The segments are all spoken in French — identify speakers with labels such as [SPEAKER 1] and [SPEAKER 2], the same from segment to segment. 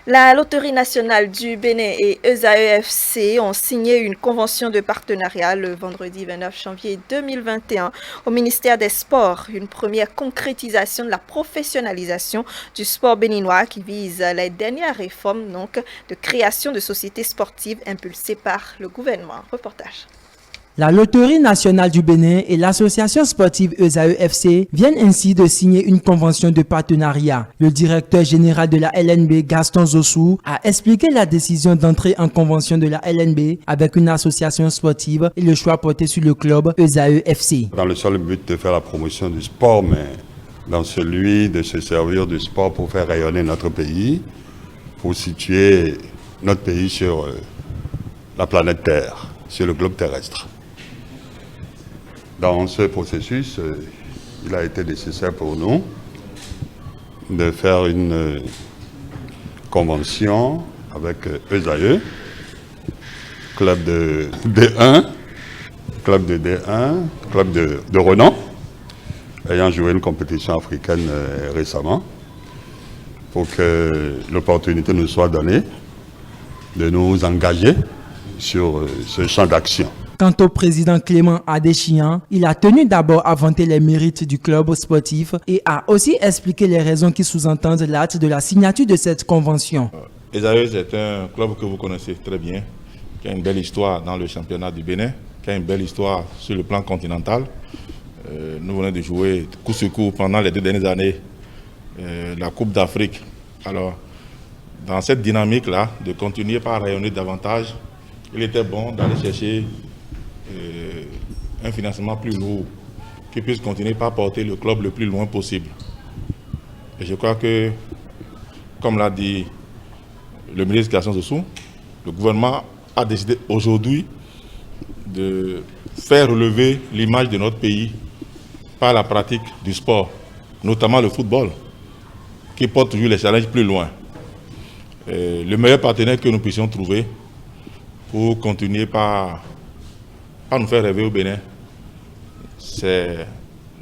[SPEAKER 1] La Loterie nationale du Bénin et ESAE-FC ont signé une convention de partenariat le vendredi 29 janvier 2021 au ministère des Sports, une première concrétisation de la professionnalisation du sport béninois qui vise les dernières réformes de création de sociétés sportives impulsées par le gouvernement. Reportage.
[SPEAKER 2] La Loterie nationale du Bénin et l'association sportive ESAE-FC viennent ainsi de signer une convention de partenariat. Le directeur général de la LNB, Gaston Zossou, a expliqué la décision d'entrer en convention de la LNB avec une association sportive et le choix porté sur le club ESAE-FC.
[SPEAKER 3] Dans le seul but de faire la promotion du sport, mais dans celui de se servir du sport pour faire rayonner notre pays, pour situer notre pays sur la planète Terre, sur le globe terrestre. Dans ce processus, il a été nécessaire pour nous de faire une convention avec ESAE, club de D1, club de renom, ayant joué une compétition africaine récemment, pour que l'opportunité nous soit donnée de nous engager sur ce champ d'action.
[SPEAKER 2] Quant au président Clément Adéchian, il a tenu d'abord à vanter les mérites du club sportif et a aussi expliqué les raisons qui sous-entendent l'acte de la signature de cette convention.
[SPEAKER 4] ESAE, c'est un club que vous connaissez très bien, qui a une belle histoire dans le championnat du Bénin, qui a une belle histoire sur le plan continental. Nous venons de jouer coup sur coup pendant les 2 dernières années la Coupe d'Afrique. Alors, dans cette dynamique-là, de continuer par rayonner davantage, il était bon d'aller chercher un financement plus lourd qui puisse continuer par porter le club le plus loin possible. Et je crois que, comme l'a dit le ministre Gaston Zossou, le gouvernement a décidé aujourd'hui de faire relever l'image de notre pays par la pratique du sport, notamment le football, qui porte toujours les challenges plus loin. Le meilleur partenaire que nous puissions trouver pour continuer par nous faire rêver au Bénin, c'est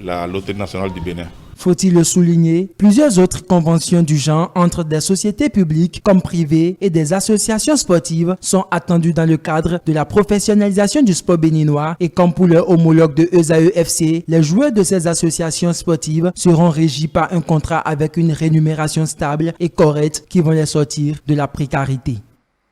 [SPEAKER 4] la Loterie nationale du Bénin.
[SPEAKER 2] Faut-il le souligner, plusieurs autres conventions du genre entre des sociétés publiques comme privées et des associations sportives sont attendues dans le cadre de la professionnalisation du sport béninois et comme pour leur homologue de ESAE-FC, les joueurs de ces associations sportives seront régis par un contrat avec une rémunération stable et correcte qui vont les sortir de la précarité.